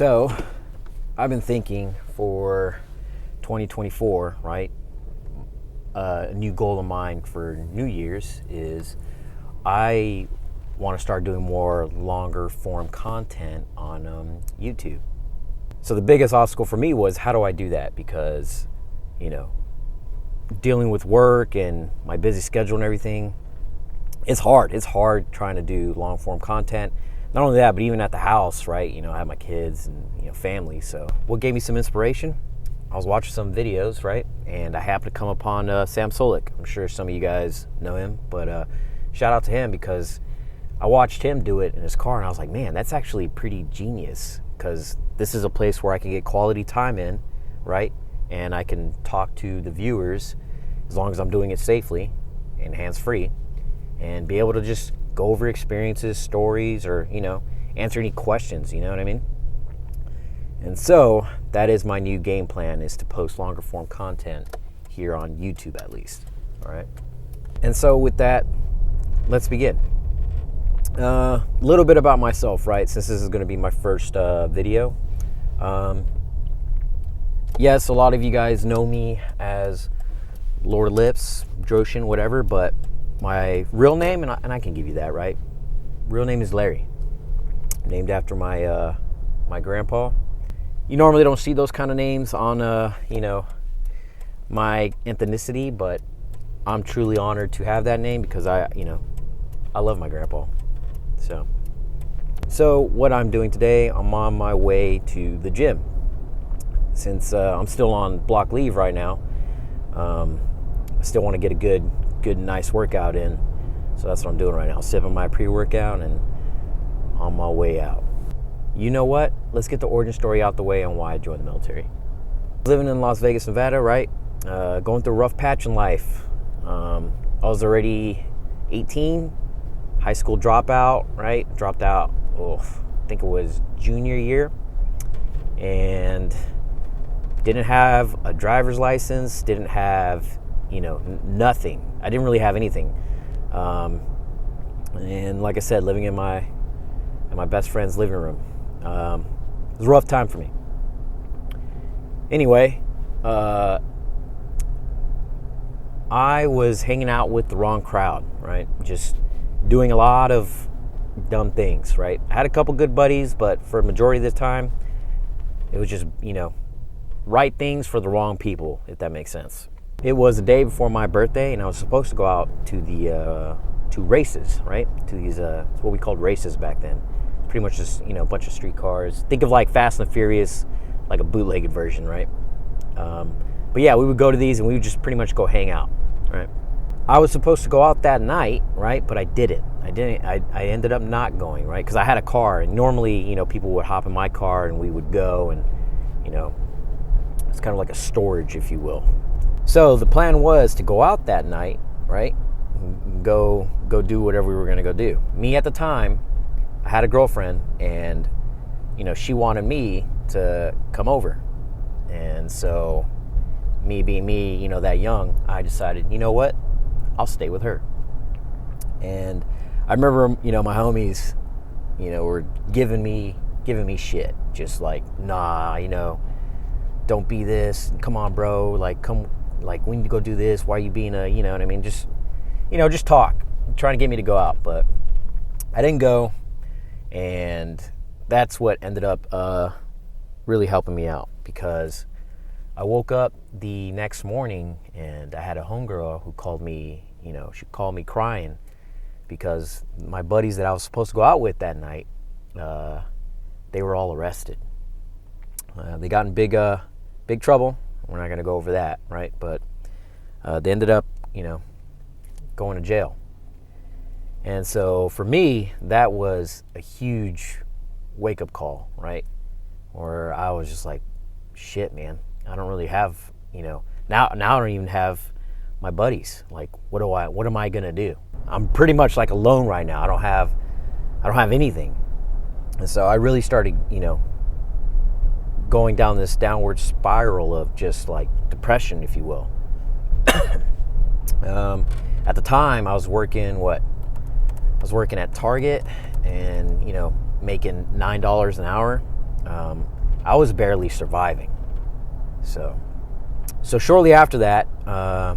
So I've been thinking for 2024, right? A new goal of mine for New Year's is I want to start doing more longer form content on YouTube. So the biggest obstacle for me was, how do I do that? Because, dealing with work and my busy schedule and everything, it's hard. It's hard trying to do long form content. Not only that, but even at the house, right? I have my kids and family. So what gave me some inspiration? I was watching some videos, right? And I happened to come upon Sam Solik. I'm sure some of you guys know him, but shout out to him, because I watched him do it in his car and I was like, man, that's actually pretty genius, because this is a place where I can get quality time in, right? And I can talk to the viewers as long as I'm doing it safely and hands-free, and be able to just go over experiences, stories, or, answer any questions, you know what I mean? And so that is my new game plan, is to post longer form content here on YouTube at least, all right? And so with that, let's begin. A little bit about myself, right? Since this is going to be my first video. Yes, a lot of you guys know me as Lord Lips, Droshin, whatever, but my real name, and I can give you that, right? Real name is Larry, named after my my grandpa. You normally don't see those kind of names on my ethnicity, but I'm truly honored to have that name, because I love my grandpa. So what I'm doing today, I'm on my way to the gym. Since I'm still on block leave right now, I still want to get a good, nice workout in. So that's what I'm doing right now. Sipping my pre-workout and on my way out. You know what? Let's get the origin story out the way on why I joined the military. Living in Las Vegas, Nevada, right? Going through a rough patch in life. I was already 18, high school dropout, right? Dropped out, I think it was junior year. And didn't have a driver's license, didn't have, nothing. I didn't really have anything. And like I said, living in my best friend's living room. It was a rough time for me. Anyway, I was hanging out with the wrong crowd, right? Just doing a lot of dumb things, right? I had a couple good buddies, but for a majority of the time, it was just, right things for the wrong people, if that makes sense. It was the day before my birthday, and I was supposed to go out to the to races, right? To these what we called races back then. Pretty much just a bunch of street cars. Think of like Fast and the Furious, like a bootlegged version, right? But yeah, we would go to these and we would just pretty much go hang out, right? I was supposed to go out that night, right? But I didn't. I ended up not going, right? Because I had a car, and normally, people would hop in my car and we would go, and it's kind of like a storage, if you will. So the plan was to go out that night, right? Go do whatever we were going to go do. Me at the time, I had a girlfriend, and she wanted me to come over. And so me being me, that young, I decided, you know what? I'll stay with her. And I remember, my homies, were giving me shit. Just like, nah, don't be this. Come on, bro. Like, come, like, we need to go do this. Why are you being you know what I mean? Just, just talk. Trying to get me to go out. But I didn't go. And that's what ended up really helping me out, because I woke up the next morning and I had a homegirl who called me, she called me crying, because my buddies that I was supposed to go out with that night, they were all arrested. They got in big trouble. We're not going to go over that, right? But they ended up, going to jail. And so for me, that was a huge wake-up call, right? Where I was just like, shit, man, I don't really have, now I don't even have my buddies. Like, what am I going to do? I'm pretty much like alone right now. I don't have anything. And so I really started, going down this downward spiral of just like depression, if you will. At the time, I was working at Target, and making $9 an hour, I was barely surviving. So shortly after that, I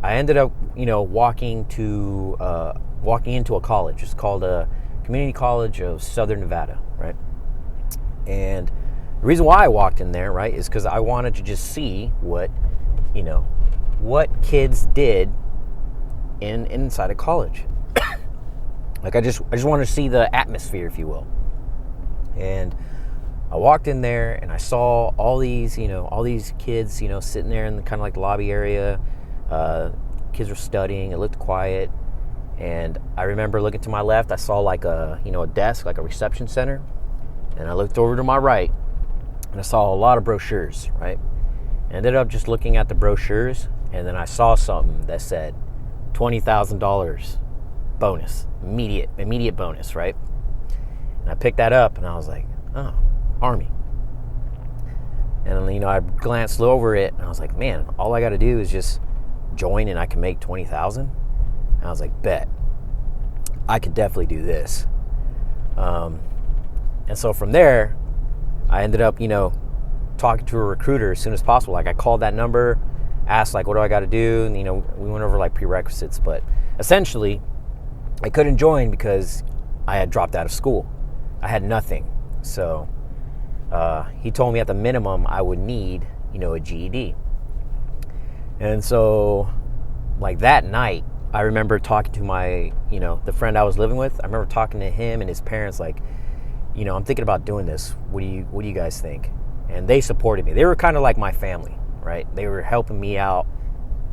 ended up, walking into a college. It's called a Community College of Southern Nevada, right? And the reason why I walked in there, right, is because I wanted to just see what kids did inside of college. Like I just wanted to see the atmosphere, if you will. And I walked in there and I saw all these kids, sitting there in the kind of like the lobby area. Kids were studying. It looked quiet. And I remember looking to my left, I saw like a desk, like a reception center. And I looked over to my right and I saw a lot of brochures, right? I ended up just looking at the brochures, and then I saw something that said $20,000 bonus, immediate bonus, right? And I picked that up and I was like, oh, Army. And I glanced over it and I was like, man, all I got to do is just join and I can make 20,000. And I was like, bet, I could definitely do this. And so from there, I ended up, talking to a recruiter as soon as possible. Like I called that number, asked like, what do I got to do? And, we went over like prerequisites, but essentially I couldn't join because I had dropped out of school. I had nothing. So he told me at the minimum I would need, a GED. And so like that night, I remember talking to my, the friend I was living with. I remember talking to him and his parents like, I'm thinking about doing this. What do you guys think? And they supported me. They were kind of like my family, right? They were helping me out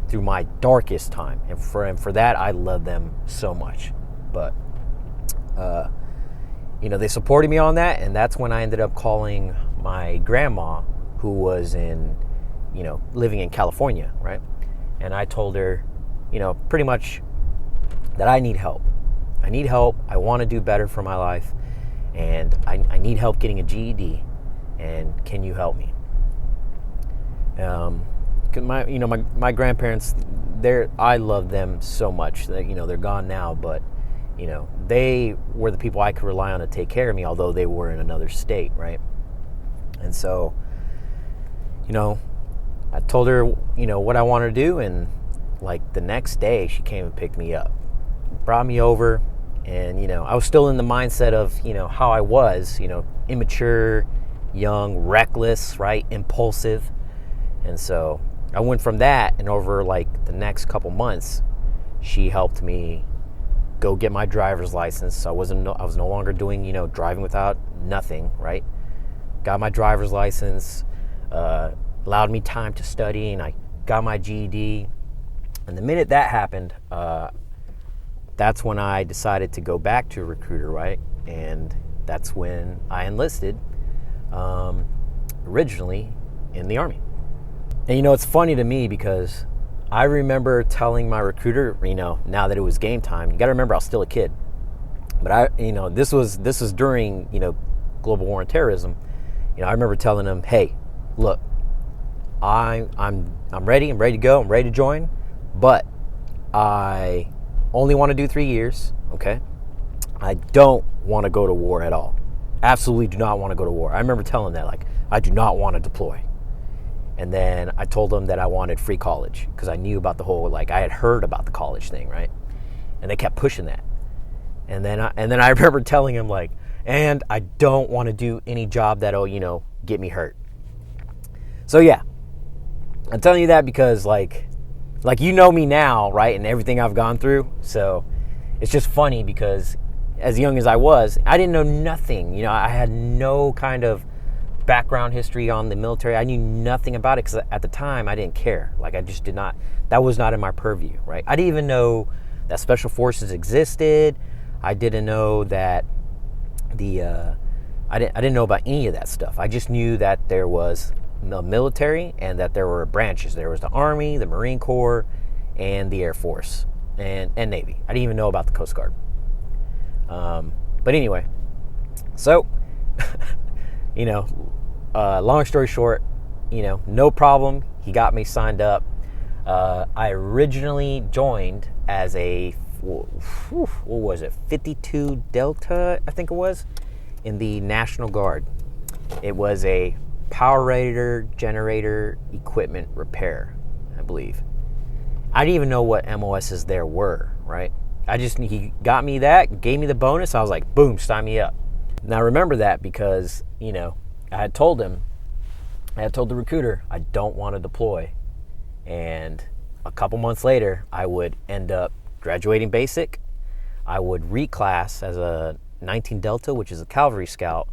through my darkest time. And for that, I love them so much. But, they supported me on that. And that's when I ended up calling my grandma, who was living in California, right? And I told her, pretty much that I need help. I want to do better for my life. And I need help getting a GED. And can you help me? My grandparents, I love them so much. They're gone now, but they were the people I could rely on to take care of me, although they were in another state, right? And so, I told her, what I wanted to do, and like the next day, she came and picked me up, brought me over, and I was still in the mindset of how I was, immature, young, reckless, right, impulsive. And so I went from that, and over like the next couple months, she helped me go get my driver's license. So I was no longer doing driving without nothing, right? Got my driver's license, allowed me time to study, and I got my GED. And the minute that happened, that's when I decided to go back to a recruiter, right? And that's when I enlisted, originally in the Army. And it's funny to me because I remember telling my recruiter, now that it was game time. You got to remember, I was still a kid, but this was during global war and terrorism. I remember telling him, hey, look, I'm ready. I'm ready to go. I'm ready to join, but I only want to do 3 years. Okay, I don't want to go to war at all. Absolutely do not want to go to war. I remember telling that, like, I do not want to deploy. And then I told them that I wanted free college because I knew about the whole, like, I had heard about the college thing, right? And they kept pushing that. And then I remember telling him, like, and I don't want to do any job that'll, get me hurt. So yeah, I'm telling you that because like me now, right? And everything I've gone through. So it's just funny because as young as I was, I didn't know nothing. I had no kind of background history on the military. I knew nothing about it because at the time I didn't care. Like I just did not, that was not in my purview, right? I didn't even know that special forces existed. I didn't know that I didn't know about any of that stuff. I just knew that there was the military and that there were branches. There was the Army, the Marine Corps, and the Air Force and Navy. I didn't even know about the Coast Guard. But anyway, so, long story short, no problem. He got me signed up. I originally joined as a, what was it, 52 Delta, I think it was, in the National Guard. It was a power radiator generator equipment repair, I believe. I didn't even know what MOSs there were, right? He got me that, gave me the bonus. I was like, boom, sign me up. Now remember that because, I had told the recruiter, I don't want to deploy. And a couple months later, I would end up graduating basic. I would reclass as a 19 Delta, which is a cavalry scout,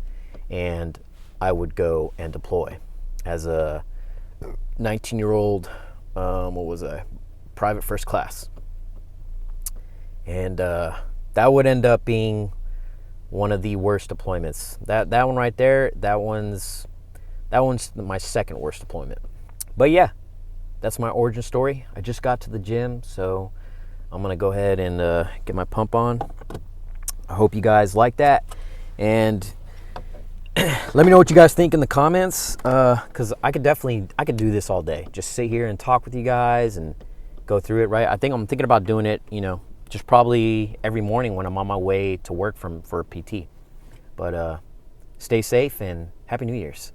and I would go and deploy as a 19-year-old, private first class. And that would end up being one of the worst deployments. That one right there, that one's my second worst deployment. But yeah, that's my origin story. I just got to the gym, so I'm gonna go ahead and get my pump on. I hope you guys like that, and let me know what you guys think in the comments, because I could do this all day. Just sit here and talk with you guys and go through it, right? I'm thinking about doing it, just probably every morning when I'm on my way to work for PT. But stay safe and Happy New Year's.